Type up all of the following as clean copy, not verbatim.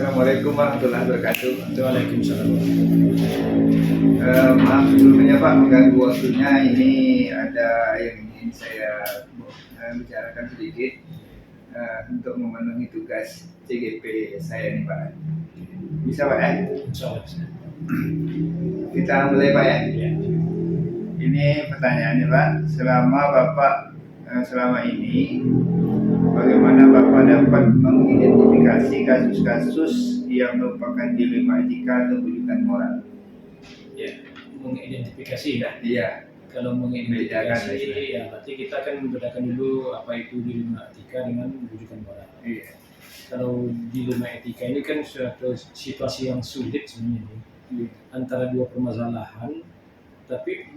Assalamualaikum warahmatullahi wabarakatuh. Waalaikumsalam. Maaf sebelumnya Pak mengganggu waktunya. Ini ada yang ingin saya bicarakan sedikit untuk memenuhi tugas CGP saya nih Pak. Bisa Pak ya? Insyaallah. Kita mulai Pak ya. Ya. Ini pertanyaannya Pak. Selama ini bagaimana Bapak dapat mengidentifikasi kasus-kasus yang merupakan dilema etika atau rujukan moral? Ya, mengidentifikasi ya. Iya. Kalau mengidentifikasi Bedakan, ya berarti kita akan membedakan dulu apa itu dilema etika dengan rujukan moral. Iya. Kalau dilema etika ini kan suatu situasi yang sulit sebenarnya Iya. antara dua permasalahan, tapi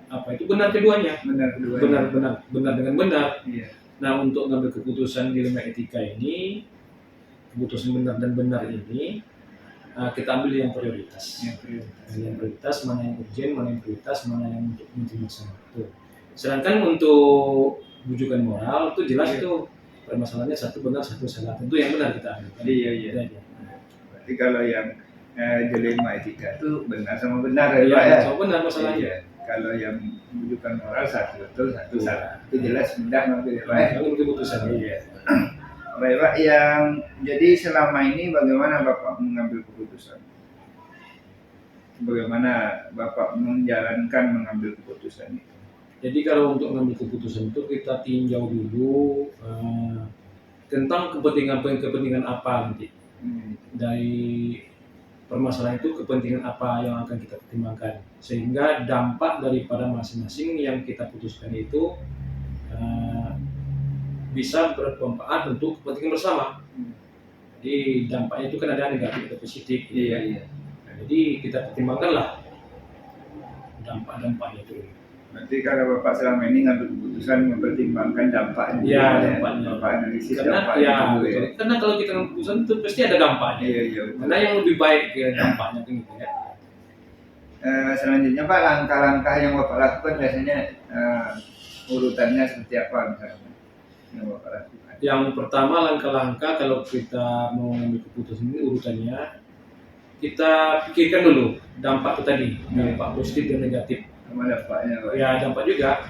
apa itu benar keduanya, Benar kedua. benar dengan benar. Iya. Nah, untuk mengambil keputusan dilema etika ini, keputusan benar dan benar ini, kita ambil yang prioritas. Yang prioritas, mana yang urgent, mana yang prioritas, mana yang untuk menerima waktu. Sedangkan untuk rujukan moral itu jelas itu permasalahannya satu benar, satu salah. Tentu yang benar kita ambil. Iya. Berarti kalau yang dilema etika itu benar sama benar ya, ya? sama benar masalahnya. Iya. Kalau yang rujukan moral satu betul, satu salah. Itu jelas mudah nanti ya Pak. Kalau keputusan. Iya. Baik Pak, jadi selama ini bagaimana Bapak mengambil keputusan? Bagaimana Bapak mengambil keputusan itu? Jadi kalau untuk mengambil keputusan itu kita tinjau dulu tentang kepentingan apa nanti dari permasalahan itu, kepentingan apa yang akan kita pertimbangkan sehingga dampak daripada masing-masing yang kita putuskan itu bisa bermanfaat untuk kepentingan bersama. Jadi dampaknya itu kan ada negatif atau positif. Iya. Nah, jadi kita pertimbangkanlah dampak-dampaknya itu. Berarti kalau Bapak selama ini ngambil keputusan mempertimbangkan dampaknya. Ya, dampaknya. Bapak analisis Karena dampaknya dulu ya. karena kalau kita ngambil keputusan itu pasti ada dampaknya. Iya. Mana yang lebih baik dampaknya kan gitu ya. Selanjutnya Pak, langkah-langkah yang Bapak lakukan biasanya urutannya seperti apa misalnya yang Bapak lakukan? Yang pertama, langkah-langkah kalau kita mau mengambil keputusan ini urutannya kita pikirkan dulu dampak itu tadi, dampak positif dan negatif. Sama dampaknya Pak? Ya, dampak juga.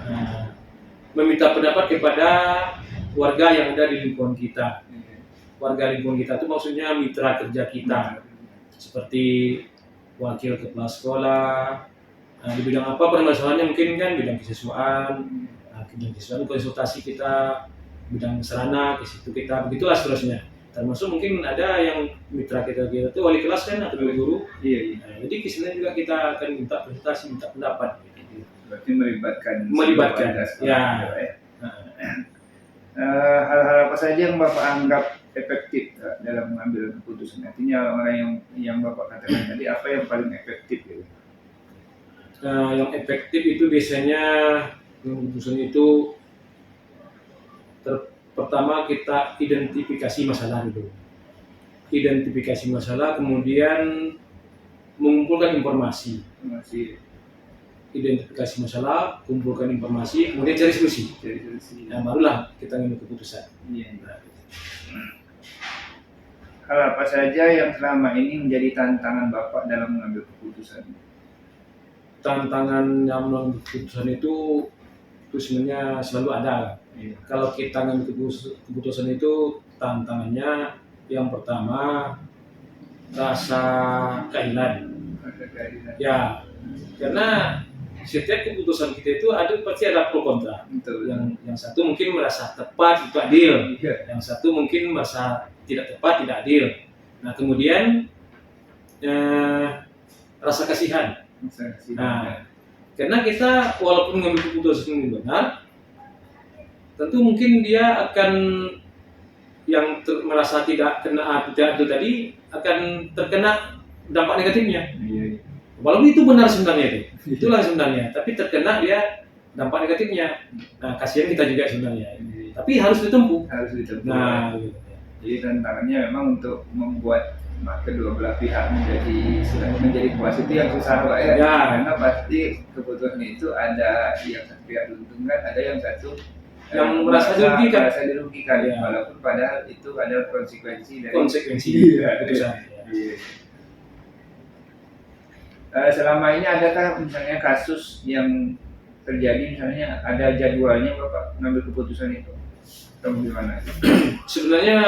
Meminta pendapat kepada warga yang ada di lingkungan kita. Warga lingkungan kita itu maksudnya mitra kerja kita, seperti wakil kepala sekolah, di bidang apa permasalahannya, mungkin kan bidang kesiswaan, konsultasi kita, bidang sarana ke situ kita, begitulah seterusnya. Termasuk mungkin ada yang mitra kita itu wali kelas kan atau guru. Iya. Nah, jadi kesini juga kita akan minta konsultasi, minta pendapat. Berarti melibatkan. Ya. Hal-hal apa saja yang Bapak anggap efektif dalam mengambil keputusan? Artinya orang yang Bapak katakan tadi, apa yang paling efektif gitu? Yang efektif itu biasanya keputusan itu pertama kita identifikasi masalah dulu. Identifikasi masalah, kemudian mengumpulkan informasi. Identifikasi masalah, kumpulkan informasi, kemudian cari solusi. Nah, barulah kita mengambil keputusan. Iya. Hal apa saja yang selama ini menjadi tantangan Bapak dalam mengambil keputusan? Tantangan dalam mengambil keputusan itu sebenarnya selalu ada. Iya. Kalau kita ngambil keputusan itu tantangannya yang pertama rasa keadilan. Ya, karena setiap keputusan kita itu pasti ada pro kontra. Betul. Yang satu mungkin merasa tepat itu adil, Iya. yang satu mungkin merasa tidak tepat, tidak adil. Nah, kemudian rasa kasihan. Nah, karena kita walaupun mengambil keputusan yang benar, tentu mungkin dia akan yang merasa tidak adil tadi akan terkena dampak negatifnya. Iya. Walaupun itu benar sebenarnya itulah sebenarnya, tapi terkena dia dampak negatifnya. Nah, kasihan kita juga sebenarnya. Tapi harus ditempuh. Nah, gitu. Jadi tantangannya memang untuk membuat kedua belah pihak menjadi puas itu yang susah Pak ya. Karena pasti keputusan itu ada yang satu pihak diuntungkan, ada yang satu yang merasa dirugikan. merasa dirugikan, Ya. walaupun padahal itu adalah konsekuensi dari Konsekuensi Iya. keputusan. Iya. Selama ini adakah misalnya kasus yang terjadi, misalnya ada jadwalnya Bapak ngambil keputusan itu atau gimana? Sebenarnya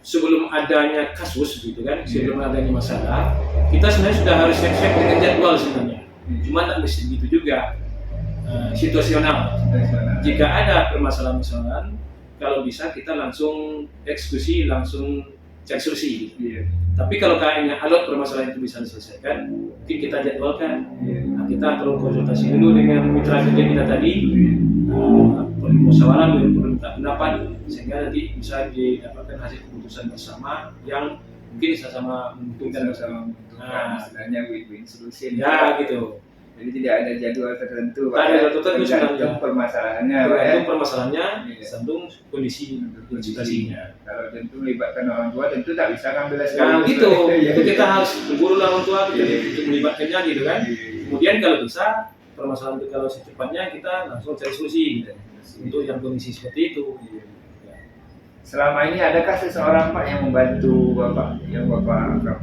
sebelum adanya kasus gitu kan, sebelum adanya masalah, kita sebenarnya sudah harus siap-siap dengan jadwal sebenarnya. Cuma tak mesti gitu juga. Situasional. Jika ada permasalahan-permasalahan, kalau bisa kita langsung eksekusi, langsung cek solusi. Gitu. Iya. Tapi kalau kayaknya alot permasalahan itu bisa diselesaikan, mungkin kita jadwalkan. Iya. Nah, kita perlu konsultasi dulu dengan mitra kerja kita tadi, perlu musyawarah, perlu minta pendapat, sehingga nanti bisa didapatkan hasil keputusan bersama yang mungkin sama menguntungkan bersama. Menguntungkan, istilahnya win-win solution. Ya gitu. Jadi tidak ada jadwal tertentu, Tak ada jadwal tertentu tergantung sebenarnya. permasalahannya, Pak, ya. Tergantung permasalahannya, Iya. tergantung kondisi situasinya. Kalau tentu melibatkan orang tua, tentu tak bisa ngambil hasil. Nah gitu, Iya. itu kita harus berburu orang tua kita Iya. untuk melibatkannya gitu kan. Iya. Kemudian kalau bisa permasalahan itu kalau secepatnya kita langsung cari solusi gitu. Untuk yang kondisi seperti itu. Iya. Selama ini adakah seseorang Pak yang membantu Bapak, yang Bapak anggap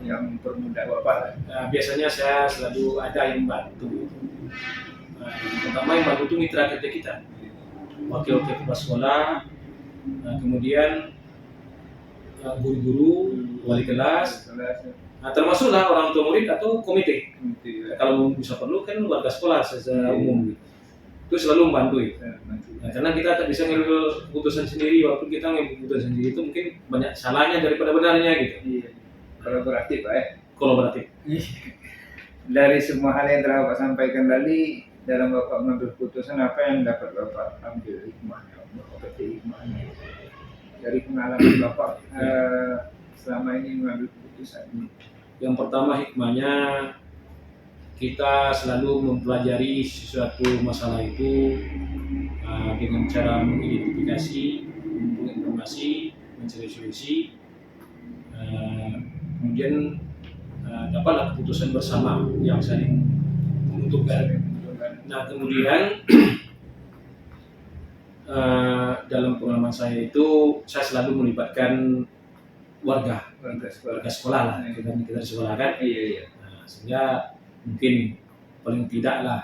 yang mempermudah Bapak? Nah, biasanya saya selalu ada yang membantu. Nah, yang pertama yang membantu itu mitra kerja kita, wakil-wakil kepala sekolah, nah, kemudian guru-guru, wali kelas, nah, termasuklah orang tua murid atau komite. Kalau bisa perlu kan warga sekolah secara umum gitu. Itu selalu membantu ya. Nah, karena kita tak bisa ngambil keputusan sendiri, walaupun kita ngambil keputusan sendiri itu mungkin banyak salahnya daripada benarnya gitu. Iya. Kolaboratif Pak, ya. Kolaboratif. Dari semua hal yang telah Bapak sampaikan tadi, dalam Bapak mengambil keputusan, apa yang dapat Bapak ambil hikmahnya, Bapak petik hikmahnya dari pengalaman Bapak selama ini mengambil keputusan? Yang pertama hikmahnya, kita selalu mempelajari sesuatu masalah itu dengan cara mengidentifikasi, mengumpulkan informasi, mencari solusi, kemudian dapatlah keputusan bersama yang saling menguntungkan. Nah kemudian dalam pengalaman saya itu saya selalu melibatkan warga sekolah lah, kita di sekolah kan. Iya. Nah, sehingga mungkin paling tidak lah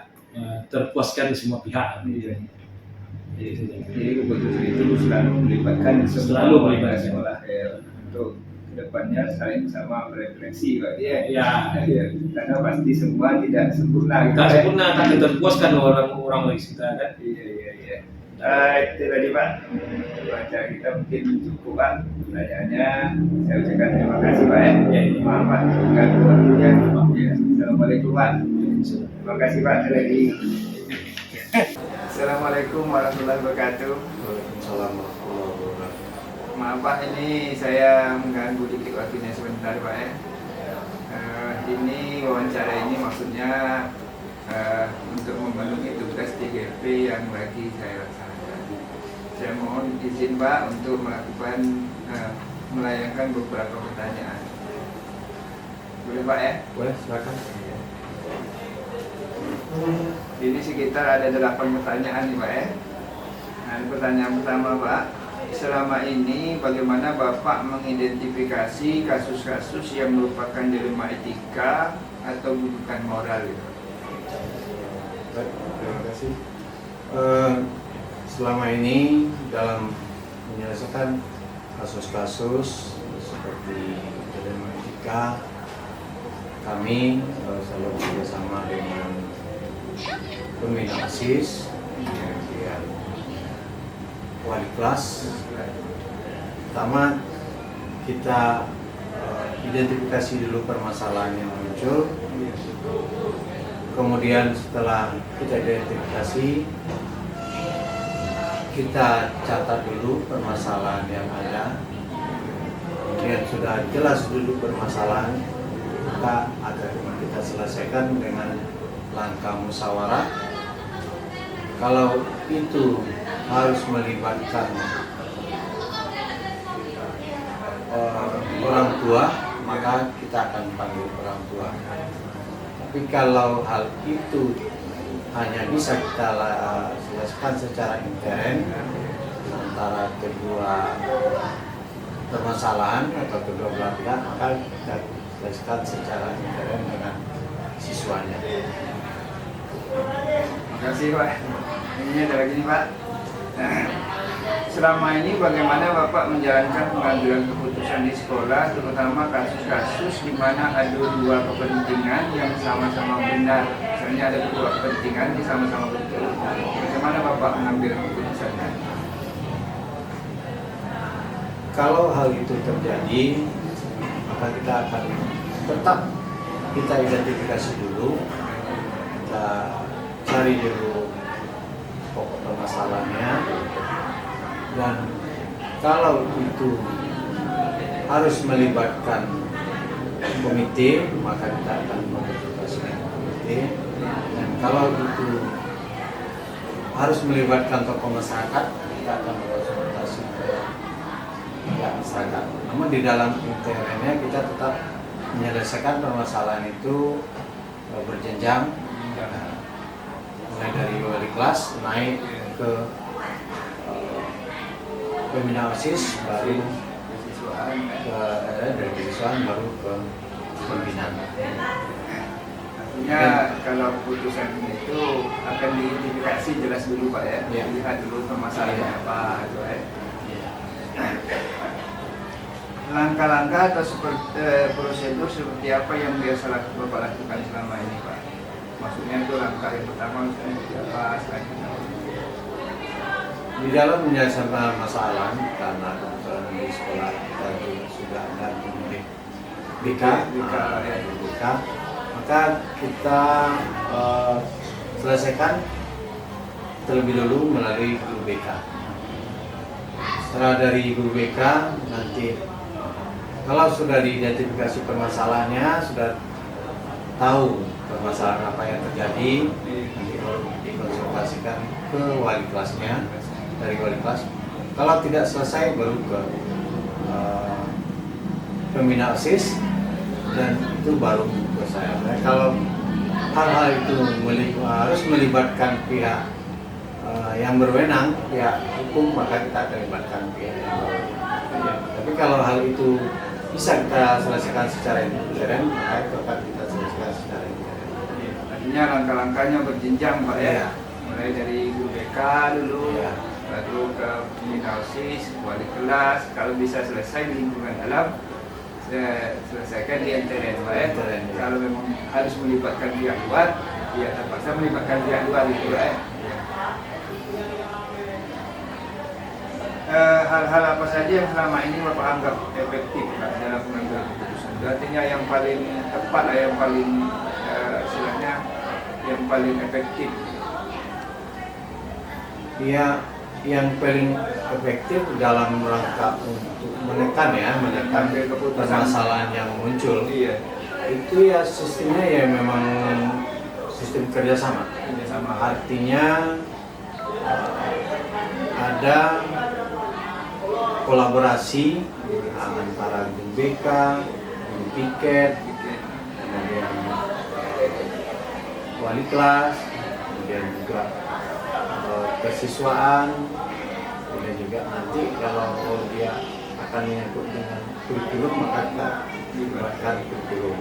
terpuaskan semua pihak. Iya. Jadi keputusan itu selalu melibatkan Selalu melibatkan sekolah ya, untuk kedepannya saling sama berefleksi Pak ya. Ya. Iya. Karena pasti semua tidak sempurna. Tak sempurna, tak terpuaskan orang lagi kita kan. Iya. Itu tadi Pak, baca kita mungkin cukup Pak pertanyaannya. Saya ucapkan terima kasih Pak ya. Iya. Maaf Pak, ganggu waktunya. Ya. Assalamualaikum Pak. Terima kasih Pak lagi. Assalamualaikum warahmatullahi wabarakatuh. Waalaikumsalam warahmatullahi wabarakatuh. Maaf Pak, ini saya mengganggu dikit waktunya sebentar Pak ya. Ini wawancara ini maksudnya untuk memenuhi tugas TGP yang lagi saya laksanakan. Saya mohon izin Pak untuk melakukan melayangkan beberapa pertanyaan. Boleh Pak ya? Boleh, silakan. Ini sekitar ada 8 pertanyaan nih Pak ya. Nah, pertanyaan pertama Pak, selama ini bagaimana Bapak mengidentifikasi kasus-kasus yang merupakan dilema etika atau bukan moral gitu? Baik, terima kasih. Selama ini dalam menyelesaikan kasus-kasus seperti dilema etika, kami selalu bekerjasama dengan pembina OSIS, kemudian wali kelas. Pertama kita identifikasi dulu permasalahan yang muncul. Kemudian setelah kita identifikasi, kita catat dulu permasalahan yang ada. Kemudian sudah jelas dulu permasalahan, maka akan kita selesaikan dengan langkah musyawarah. Kalau itu harus melibatkan orang tua, maka kita akan panggil orang tua. Tapi kalau hal itu hanya bisa kita selesaikan secara intern antara kedua permasalahan atau kedua belah pihak, maka kita selesaikan secara intern dengan siswanya. Makasih Pak. Ini ada lagi nih Pak. Nah, selama ini bagaimana Bapak menjalankan pengambilan keputusan di sekolah, terutama kasus-kasus di mana ada dua kepentingan yang sama-sama benar. Misalnya ada dua kepentingan yang sama-sama betul. Bagaimana Bapak mengambil keputusannya? Kalau hal itu terjadi, maka kita akan tetap kita identifikasi dulu, kita cari dulu pokok permasalahannya, dan kalau itu harus melibatkan komite, maka kita akan membentukkan komite, dan kalau itu harus melibatkan tokoh masyarakat, kita akan berkonsultasi ke pihak masyarakat. Namun di dalam internnya kita tetap menyelesaikan permasalahan itu berjenjang, mulai dari wali kelas naik ke pembina OSIS, baru dari siswaan baru ke pembinaan. Artinya kalau keputusan itu akan diidentifikasi jelas dulu Pak ya, Ya. Lihat dulu permasalahannya apa gitu ya. Langkah-langkah atau prosedur seperti apa yang biasa Bapak lakukan selama ini Pak? Maksudnya itu langkah yang pertama misalnya seperti apa selanjutnya? Di dalam menyelesaikan masalah, karena kebetulan di sekolah kita juga sudah ada unit BK, maka kita selesaikan terlebih dulu melalui guru BK. Setelah dari guru BK, nanti kalau sudah diidentifikasi permasalahannya, sudah tahu permasalahan apa yang terjadi, nanti baru dikonsultasikan ke wali kelasnya, dari wali kelas. Kalau tidak selesai, baru ke pembina OSIS, dan itu baru ke saya. Nah, kalau hal-hal itu harus melibatkan pihak yang berwenang, pihak hukum, maka kita akan melibatkan pihak yang berwenang. Tapi kalau hal itu bisa kita selesaikan secara intern, maka itu akan kita selesaikan secara intern. Artinya langkah-langkahnya berjenjang Pak ya, Ya. mulai dari guru BK dulu, Ya. lalu ke pembina OSIS, wali kelas, kalau bisa selesai di lingkungan dalam, selesaikan di intern Pak ya. Intern, ya. Kalau memang harus melibatkan pihak luar, ya terpaksa melibatkan pihak luar gitu ya. Hal-hal apa saja yang selama ini Bapak anggap efektif Pak, dalam pengambilan keputusan? Artinya yang paling tepat, yang paling istilahnya yang paling efektif. Ya, yang paling efektif dalam rangka untuk menekan permasalahan yang muncul. Iya, Itu ya sistemnya ya memang sistem kerjasama. sama. Artinya ada kolaborasi antara guru BK, guru piket, kemudian wali kelas, kemudian juga kesiswaan, kemudian juga nanti kalau dia akan menyangkut dengan kurikulum, maka kita dibuatkan kurikulum.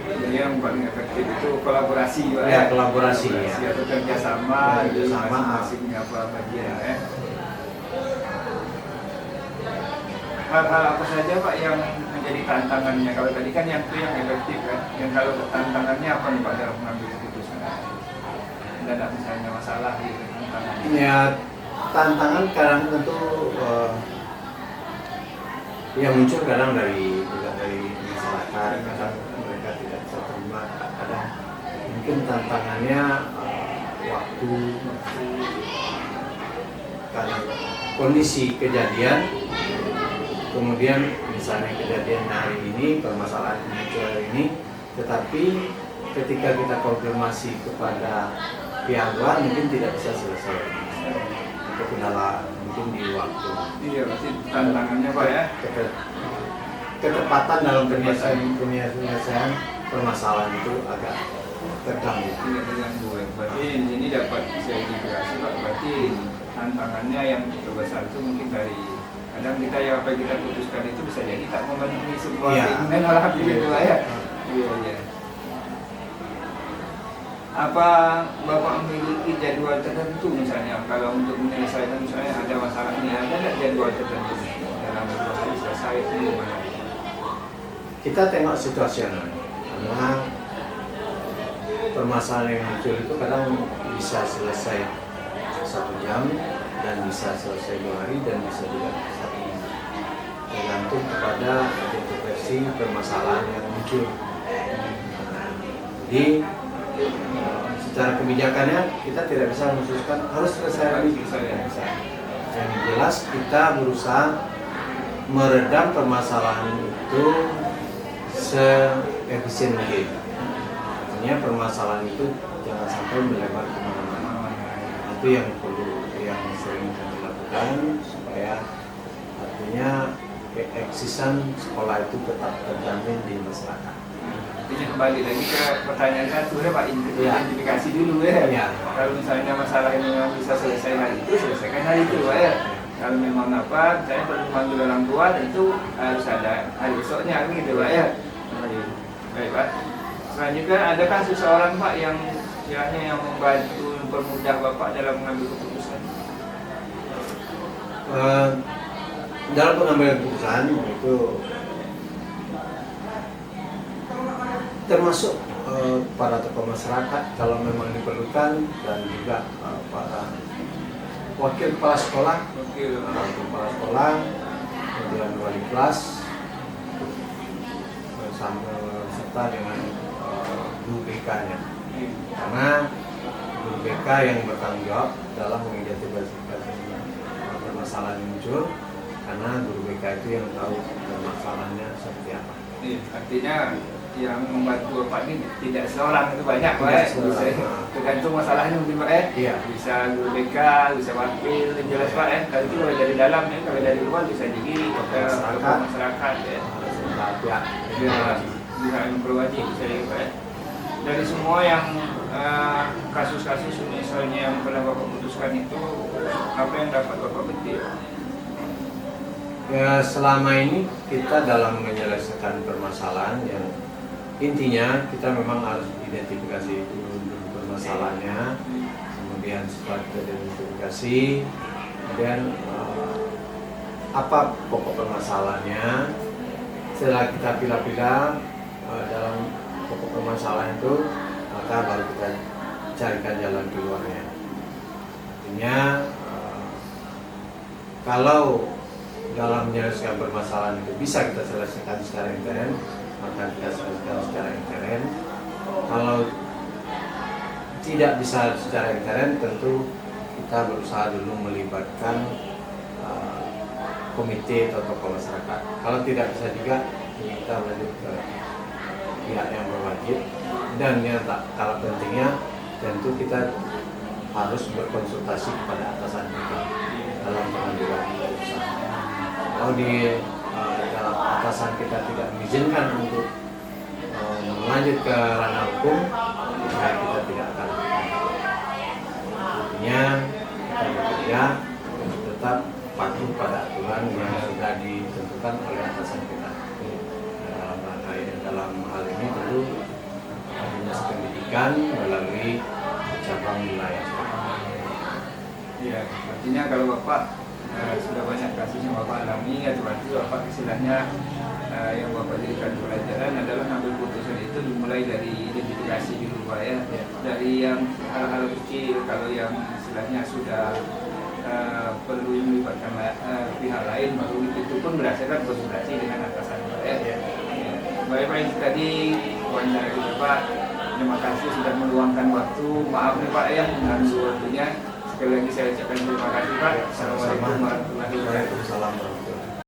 Jadi yang paling efektif itu kolaborasi Pak Ya, kolaborasi, ya. atau kerjasama, Ya, kerjasama. masing-masing apa bagian ya. Hal-hal apa saja Pak yang menjadi tantangannya? Kalau tadi kan yang itu yang efektif kan, yang kalau tantangannya apa nih Pak dalam mengambil keputusan? Ada misalnya masalah gitu, tantangannya. Ya, tantangan kadang tentu yang muncul kadang juga dari masyarakat, kadang mereka tidak bisa terima, kadang mungkin tantangannya waktu, karena kondisi kejadian, kemudian misalnya kejadian hari ini, permasalahan muncul hari ini, tetapi ketika kita konfirmasi kepada pihak luar mungkin tidak bisa selesai, itu kendala mungkin di waktu. Iya, berarti tantangannya Pak ya. Ketepatan dalam penyelesaian permasalahan itu agak terganggu. tidak terganggu ya. Berarti di sini dapat saya edukasi Pak. Berarti tantangannya yang terbesar itu mungkin dari kadang kita yang apa yang kita putuskan itu bisa jadi tak memenuhi semua Iya. keinginan orang gitu Pak ya. Iya iya. Apa Bapak memiliki jadwal tertentu misalnya kalau untuk menyelesaikan misalnya ada masalah ini ada nggak jadwal tertentu dalam beberapa hari selesai itu gimana? Kita tengok situasional karena permasalahan yang muncul itu kadang bisa selesai 1 jam dan bisa selesai 2 hari dan bisa juga 1 minggu, tergantung kepada identifikasi permasalahan yang muncul. Jadi secara kebijakannya kita tidak bisa memutuskan harus selesai hari ini. Yang jelas kita berusaha meredam permasalahan itu se-efisien mungkin. Artinya permasalahan itu jangan sampai melebar kemana-mana. Itu yang sering kami lakukan supaya artinya keeksisan sekolah itu tetap terjamin di masyarakat. Ini kembali lagi ke pertanyaan satu ya Pak, Ya. identifikasi dulu ya. Ya. Kalau misalnya masalah ini memang bisa selesai hari itu, selesaikan hari itu Pak ya. Kalau memang apa, saya perlu manggil orang tua tentu harus ada hari esoknya gitu Pak ya. Baik Pak. Selanjutnya adakah seseorang Pak yang istilahnya yang membantu mempermudah Bapak dalam mengambil keputusan? Dalam pengambilan keputusan itu termasuk para tokoh masyarakat kalau memang diperlukan dan juga para wakil kepala sekolah, kemudian wali kelas serta dengan guru BK-nya, karena guru BK yang bertanggung jawab dalam mengidentifikasi permasalahan yang muncul, karena guru BK itu yang tahu permasalahannya seperti apa. Artinya yang membantu Bapak ini tidak seorang, itu banyak Pak Tidak ya. seorang. Tergantung masalahnya mungkin Pak ya. Iya. Bisa guru BK, bisa wakil, yang jelas Pak ya. Kalau itu kalau dari dalam ya, kalau dari luar bisa jadi ke masyarakat ya. Serta pihak Bisa memperwajib bisa jadi Pak ya. Dari semua yang kasus-kasus misalnya yang pernah Bapak putuskan itu, apa yang dapat Bapak petik? Ya, selama ini kita dalam menyelesaikan permasalahan yang intinya kita memang harus identifikasi dulu permasalahannya, kemudian setelah kita identifikasi, kemudian apa pokok permasalahannya. Setelah kita pilih-pilih dalam pokok permasalahan itu, maka baru kita carikan jalan keluarnya. Artinya kalau dalam menyelesaikan permasalahan itu bisa kita selesaikan secara intern, maka kita selesaikan secara intern. Kalau tidak bisa secara intern, tentu kita berusaha dulu melibatkan komite atau tokoh masyarakat. Kalau tidak bisa juga, kita lanjut ke pihak yang berwajib. Dan yang tak kalah pentingnya, tentu kita harus berkonsultasi kepada atasan kita dalam pengambilan keputusan. Kalau di dalam atasan kita tidak mengizinkan untuk melanjut ke ranah hukum, maka kita tidak akan. Artinya kita bekerja tetap patuh pada aturan yang sudah ditentukan oleh atasan kita. Dalam hal ini tentu dinas pendidikan melalui cabang wilayah. Ya, artinya kalau Bapak sudah banyak kasus yang Bapak alami, atau Bapak istilahnya yang Bapak jadikan pelajaran adalah ngambil putusan itu dimulai dari identifikasi dulu Pak ya. Dari yang hal-hal kecil, kalau yang istilahnya sudah perlu melibatkan pihak lain, baru itu pun berdasarkan konsultasi dengan atasan Pak ya. Baik-baik, tadi wawancara kita Pak, terima kasih sudah meluangkan waktu. Maaf nih Pak ya mengganggu waktunya. Sekali lagi saya ucapkan terima kasih Pak. Assalamualaikum warahmatullahi wabarakatuh. Waalaikumsalam.